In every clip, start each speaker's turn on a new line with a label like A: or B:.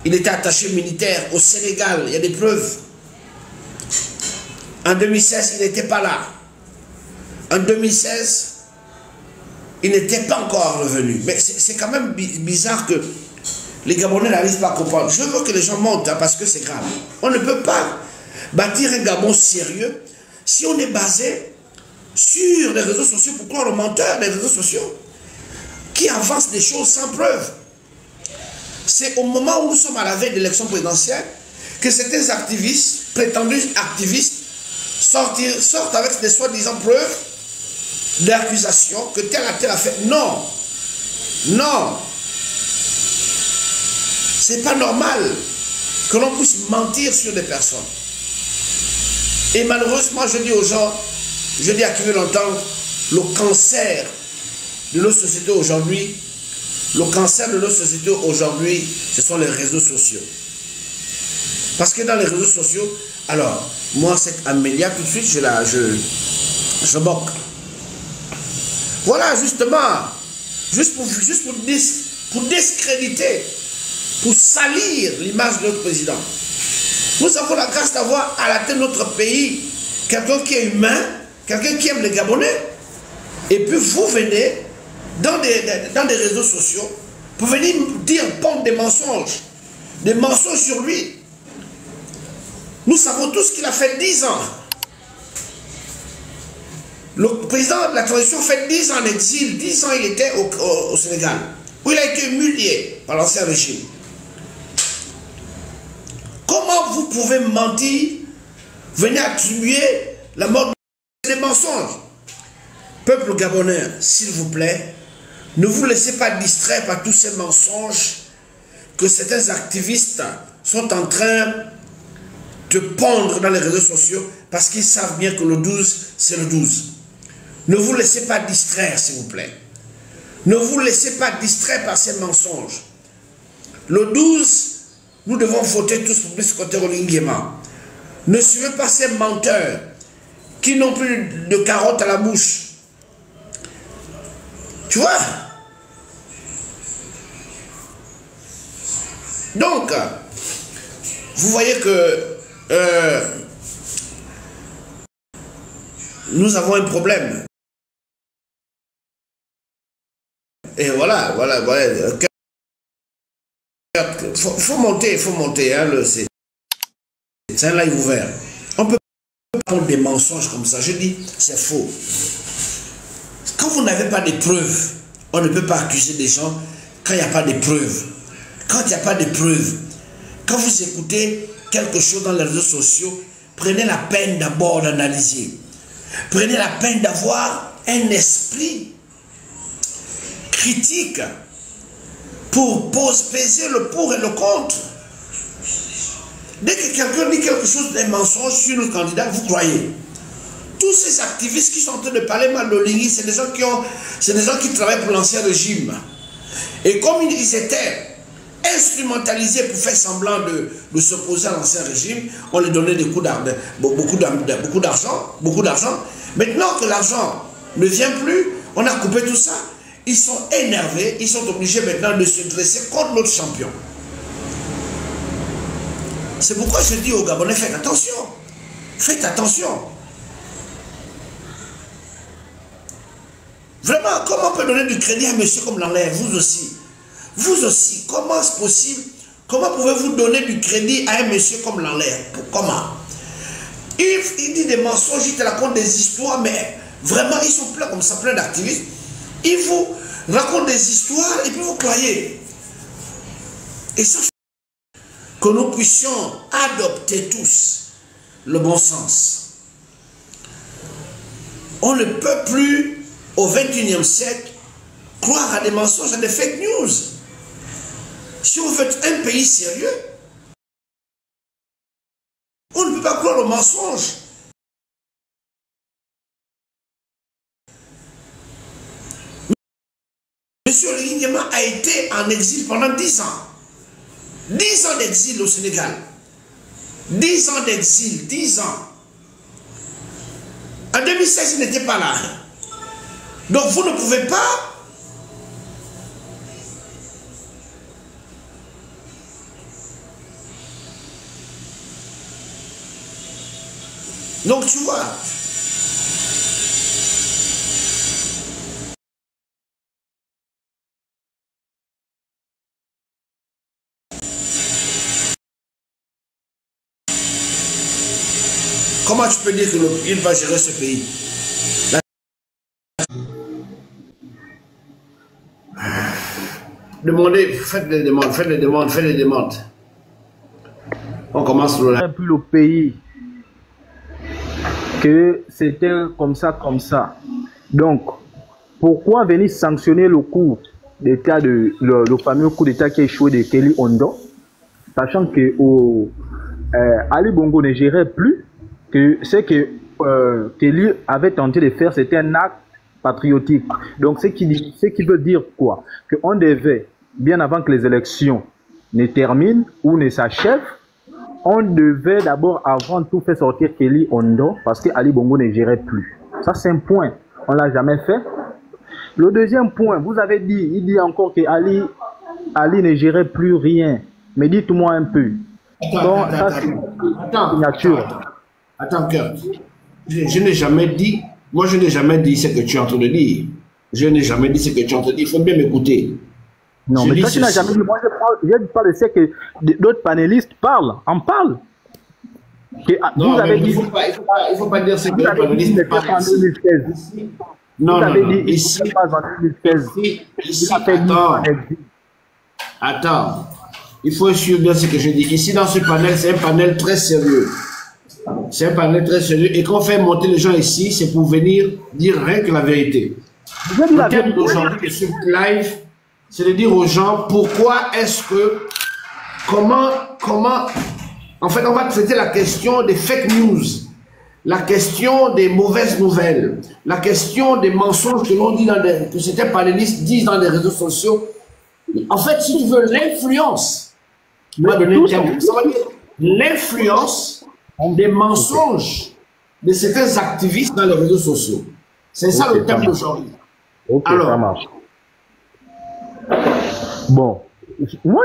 A: Il était attaché militaire au Sénégal, il y a des preuves. En 2016, il n'était pas là. En 2016, il n'était pas encore revenu. Mais c'est quand même bizarre que les Gabonais n'arrivent pas à comprendre. Je veux que les gens montent, hein, parce que c'est grave. On ne peut pas bâtir un Gabon sérieux si on est basé sur les réseaux sociaux. Pour croire aux menteurs des réseaux sociaux qui avancent des choses sans preuve. C'est au moment où nous sommes à la veille de l'élection présidentielle que certains activistes, prétendus activistes, sortent avec des soi-disant preuves d'accusation que tel a fait. Non, non, c'est pas normal que l'on puisse mentir sur des personnes. Et malheureusement, je dis aux gens, je dis à qui veut l'entendre, le cancer de nos sociétés aujourd'hui, ce sont les réseaux sociaux. Parce que dans les réseaux sociaux, alors, moi, cette Amélia, tout de suite, je moque. Voilà, justement, juste pour discréditer, pour salir l'image de notre président. Nous avons la grâce d'avoir à la tête de notre pays quelqu'un qui est humain, quelqu'un qui aime les Gabonais. Et puis vous venez dans des réseaux sociaux pour venir dire, pondre des mensonges sur lui. Nous savons tous qu'il a fait 10 ans. Le président de la transition fait 10 ans en exil. 10 ans il était au Sénégal, où il a été humilié par l'ancien régime. Comment vous pouvez mentir, venir attribuer la mort des mensonges? Peuple gabonais, s'il vous plaît, ne vous laissez pas distraire par tous ces mensonges que certains activistes sont en train de pondre dans les réseaux sociaux parce qu'ils savent bien que le 12, c'est le 12. Ne vous laissez pas distraire, s'il vous plaît. Ne vous laissez pas distraire par ces mensonges. Le 12, nous devons voter tous pour plus côté Olinguema. Ne suivez pas ces menteurs qui n'ont plus de carottes à la bouche. Tu vois? Donc, vous voyez que nous avons un problème. Et voilà. Faut monter, hein, c'est un live ouvert. On peut pas prendre des mensonges comme ça. Je dis, c'est faux. Quand vous n'avez pas de preuves, on ne peut pas accuser des gens quand il n'y a pas de preuves. Quand il n'y a pas de preuves, quand vous écoutez quelque chose dans les réseaux sociaux, prenez la peine d'abord d'analyser. Prenez la peine d'avoir un esprit critique pour peser le pour et le contre. Dès que quelqu'un dit quelque chose d'un mensonge sur le candidat, vous croyez. Tous ces activistes qui sont en train de parler mal de Lingui, c'est des gens qui travaillent pour l'ancien régime. Et comme ils étaient instrumentalisés pour faire semblant de s'opposer à l'ancien régime, on leur donnait beaucoup d'argent. Maintenant que l'argent ne vient plus, on a coupé tout ça. Ils sont énervés, ils sont obligés maintenant de se dresser contre notre champion. C'est pourquoi je dis aux Gabonais, faites attention. Faites attention. Vraiment, comment on peut donner du crédit à un monsieur comme Lanley? Vous aussi. Vous aussi. Comment est-ce possible? Comment pouvez-vous donner du crédit à un monsieur comme Lanley? Comment? Il dit des mensonges, il te raconte des histoires, mais vraiment, ils sont pleins comme ça, plein d'activistes. Ils vous racontent des histoires et puis vous croyez. Et ça fait que nous puissions adopter tous le bon sens. On ne peut plus, au XXIe siècle, croire à des mensonges, à des fake news. Si on veut être un pays sérieux, on ne peut pas croire aux mensonges. Monsieur Olinguema a été en exil pendant 10 ans. 10 ans d'exil au Sénégal. 10 ans d'exil, 10 ans. En 2016, il n'était pas là. Donc vous ne pouvez pas Donc tu vois, comment tu peux dire qu'il va gérer ce pays? Demandez, faites des demandes, faites des demandes, faites des demandes. On commence là.
B: Plus le pays que c'était comme ça, comme ça. Donc, pourquoi venir sanctionner le coup d'État, le fameux coup d'État qui a échoué de Kelly Ondo, sachant que Ali Bongo ne gérait plus, que ce que Kelly avait tenté de faire, c'était un acte patriotique. Donc, ce qui veut dire quoi? Qu'on devait, bien avant que les élections ne terminent ou ne s'achèvent, on devait d'abord, avant tout, faire sortir Kelly Ondo parce que Ali Bongo ne gérait plus. Ça, c'est un point. On ne l'a jamais fait. Le deuxième point, vous avez dit, il dit encore que Ali ne gérait plus rien. Mais dites-moi un peu.
A: Attends, Kurt. Je n'ai jamais dit, moi je n'ai jamais dit ce que tu es en train de dire. Je n'ai jamais dit ce que tu es en train de dire. Il faut bien m'écouter.
B: Non, mais toi, tu n'as jamais dit. Moi, je parle de ce que d'autres panélistes en parlent.
A: Non, vous avez dit. Il ne faut pas dire ce que les panélistes parlent.
B: En 2016.
A: Non,
B: vous avez dit
A: ici,
B: en 2016.
A: Ici, attends. Il faut suivre bien ce que je dis. Ici, dans ce panel, c'est un panel très sérieux. C'est un panel très sérieux. Et quand on fait monter les gens ici, c'est pour venir dire rien que la vérité. Le thème d'aujourd'hui de ce live, c'est de dire aux gens pourquoi est-ce que, comment, en fait, on va traiter la question des fake news, la question des mauvaises nouvelles, la question des mensonges que l'on dit que certains panélistes disent dans les réseaux sociaux. En fait, si tu veux, l'influence, l'influence des mensonges de certains activistes dans les réseaux sociaux. C'est ça le thème d'aujourd'hui.
B: Alors, ça marche. Bon, moi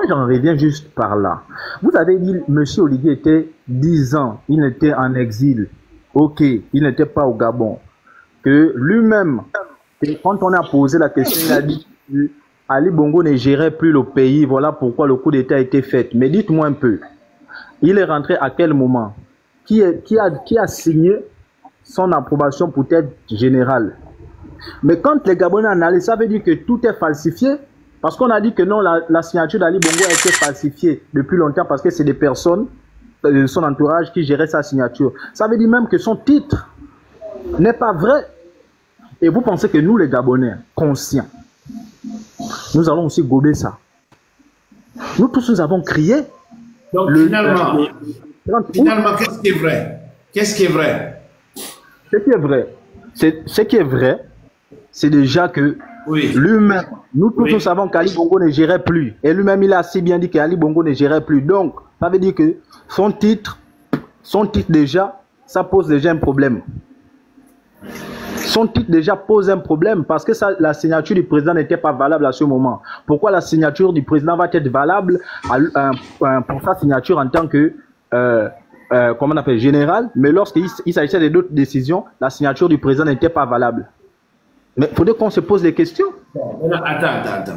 B: j'en reviens juste par là. Vous avez dit, M. Oligui était 10 ans, il était en exil. Ok, il n'était pas au Gabon. Que lui-même, quand on a posé la question, il a dit que Ali Bongo ne gérait plus le pays, voilà pourquoi le coup d'État a été fait. Mais dites-moi un peu, il est rentré à quel moment? Qui a signé son approbation pour être générale? Mais quand les Gabonais analysent, ça veut dire que tout est falsifié. Parce qu'on a dit que non, la signature d'Ali Bongo a été falsifiée depuis longtemps parce que c'est des personnes de son entourage qui géraient sa signature. Ça veut dire même que son titre n'est pas vrai. Et vous pensez que nous, les Gabonais, conscients, nous allons aussi gober ça. Nous tous, nous avons crié.
A: Donc finalement, qu'est-ce qui est vrai? Qu'est-ce qui est vrai?
B: Ce qui est vrai, c'est déjà que lui-même, nous tous nous savons qu'Ali Bongo ne gérait plus. Et lui-même, il a si bien dit qu'Ali Bongo ne gérait plus. Donc, ça veut dire que son titre déjà, ça pose déjà un problème. Son titre déjà pose un problème parce que la signature du président n'était pas valable à ce moment. Pourquoi la signature du président va être valable pour sa signature en tant que comment on appelle, général, mais lorsqu'il s'agissait d'autres décisions, la signature du président n'était pas valable. Mais il faudrait qu'on se pose des questions.
A: Attends.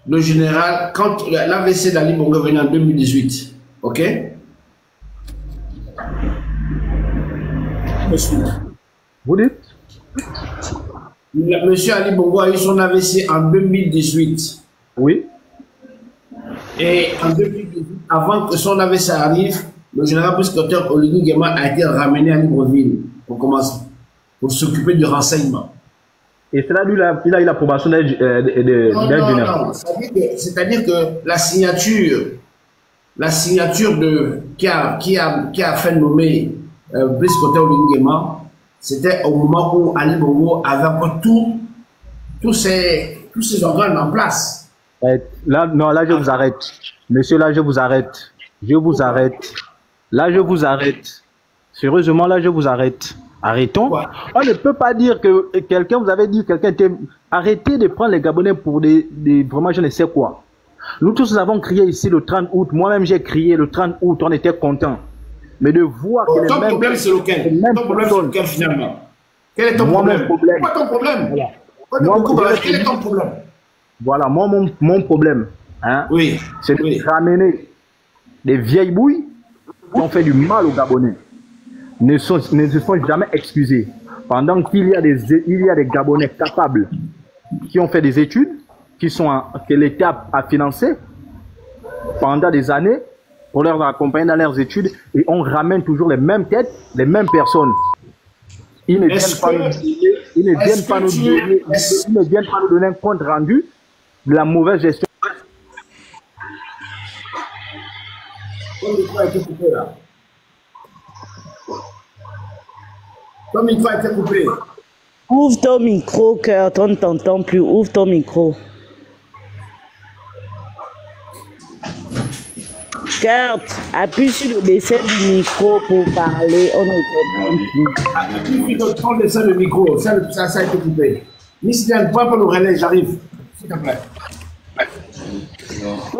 A: Le général, quand l'AVC d'Ali Bongo venait en 2018, ok?
B: Vous dites?
A: Monsieur Ali Bongo a eu son AVC en 2018.
B: Oui.
A: Et en 2018, avant que son AVC arrive, le général prescripteur Oligui Nguema a été ramené à Libreville pour s'occuper du renseignement. Et
B: c'est là lui, il a eu l'approbation d'aide générale.
A: Non. C'est-à-dire que la signature qui a fait nommer prescripteur Oligui Nguema, c'était au moment où Ali Bongo avait encore tous ces organes en place.
B: Là, je vous arrête. Monsieur, là, je vous arrête. Là, je vous arrête. Sérieusement, là, je vous arrête. Arrêtons. Ouais. On ne peut pas dire que quelqu'un, vous avez dit, quelqu'un était... Arrêtez de prendre les Gabonais pour des vraiment, je ne sais quoi. Nous tous avons crié ici le 30 août. Moi-même, j'ai crié le 30 août. On était contents. Mais de voir que
A: ton problème, c'est lequel? Ton problème, c'est lequel finalement? Quel est ton problème? Quoi ton problème? Quel est ton problème?
B: Voilà, moi, mon problème, hein,
A: oui,
B: c'est de ramener des vieilles bouilles qui ont fait du mal aux Gabonais. Ne se sont jamais excusés. Pendant qu'il y a des Gabonais capables qui ont fait des études, que l'État a financé pendant des années pour leur accompagner dans leurs études, et on ramène toujours les mêmes têtes, les mêmes personnes. Ils ne viennent pas nous donner un compte rendu de la mauvaise gestion.
A: Ton micro a été coupé là. Ton micro a été coupé.
C: Ouvre ton micro, Kurt, on ne t'entend plus. Ouvre ton micro. Kurt, appuie sur le dessin du micro pour parler. On ne t'entend plus.
A: Appuie sur le dessin du micro. Ça a été coupé. Miss-Diane, prends pour le relais, j'arrive. S'il te plaît.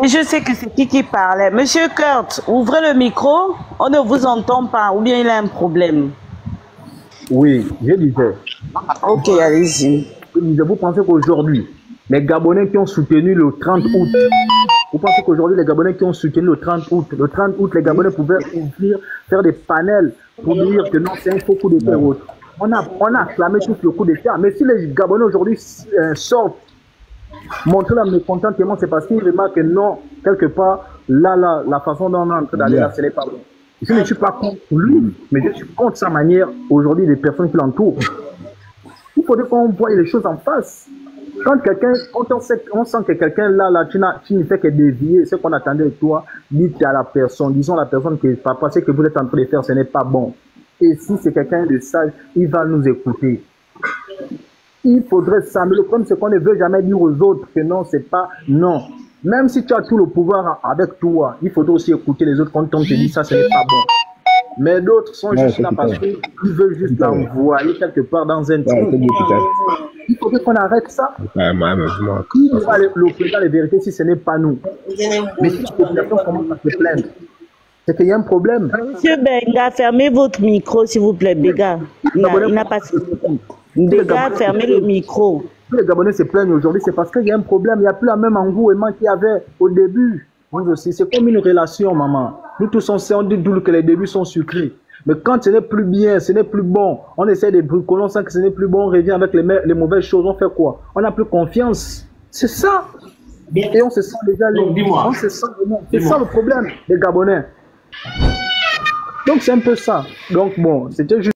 C: Mais je sais que c'est qui parlait. Monsieur Kurt, ouvrez le micro. On ne vous entend pas. Ou bien il a un problème.
B: Oui, je disais.
C: Ok, allez-y.
B: Vous pensez qu'aujourd'hui, les Gabonais qui ont soutenu le 30 août, vous pensez qu'aujourd'hui, les Gabonais qui ont soutenu le 30 août, les Gabonais pouvaient faire des panels pour dire que non, c'est un faux coup d'État et autres. On a acclamé tout le coup d'État. Mais si les Gabonais aujourd'hui sortent, montrer leur mécontentement, c'est parce qu'ils remarquent que non, quelque part, la façon dont on est en train d'aller là, ce n'est pas bon. Je ne suis pas contre lui, mais je suis contre sa manière aujourd'hui des personnes qui l'entourent. Il faudrait qu'on voie les choses en face. Quand on sent que quelqu'un là, tu ne fais que dévier ce qu'on attendait de toi, dites à la personne, disons à la personne que papa, ce que vous êtes en train de faire, ce n'est pas bon. Et si c'est quelqu'un de sage, il va nous écouter. Il faudrait ça. Mais le problème, c'est qu'on ne veut jamais dire aux autres que non, c'est pas non. Même si tu as tout le pouvoir avec toi, il faudrait aussi écouter les autres quand on te dit ça, ce n'est pas bon. Mais d'autres sont juste là parce qu'ils veulent juste l'envoyer quelque part dans un truc. Il faudrait qu'on arrête ça. Qui va le président les vérités si ce n'est pas nous? Mais si les personnes commencent à se plaindre, c'est qu'il y a un problème.
C: Monsieur Benga, fermez votre micro, s'il vous plaît, Benga. Il n'a pas... Benga, fermez le micro.
B: Si les Gabonais se plaignent aujourd'hui, c'est parce qu'il y a un problème. Il n'y a plus le même engouement qu'il y avait au début. C'est comme une relation, maman. Nous tous, on dit que les débuts sont sucrés. Mais quand ce n'est plus bien, ce n'est plus bon, on essaie de bricoler, on sent que ce n'est plus bon, on revient avec les mauvaises choses, on fait quoi? On n'a plus confiance. C'est ça. Et on se sent déjà... On se sent... C'est ça le problème des Gabonais. Donc c'est un peu ça. Donc bon, c'était juste...